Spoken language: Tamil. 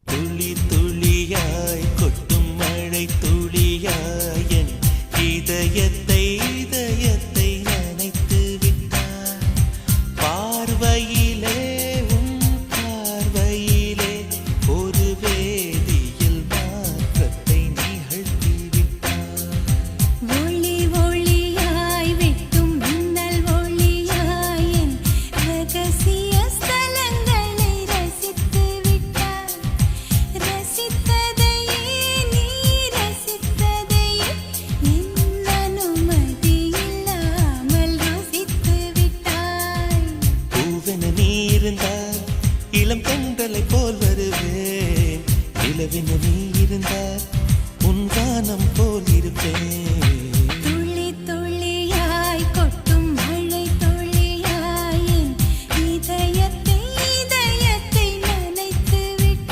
துளி துளியாய் கொட்டும் மழை துளியாய் என் இதயத்தை இதயத்தை நனைத்து விட்டாய். பார்வையிலே உன் பார்வையிலே ஒரு வேதியியல் மாற்றத்தை நிகழ்த்தி விட்டாய். ஒளி ஒளியாய் வெட்டும் மின்னல் ஒளியாய் என் ரகசிய ஸ்தலங்களை ரசித்து விட்டாய். ரசித்ததையே நீ ரசித்ததையே என் அனுமதி இல்லாமல் ருசித்து விட்டாய். பூவென நீ இருந்தால் இளம் பெண்களை போல் வருவேன். நிலவென நீ இருந்தால் உன் கானம் போல் இருப்பேன்.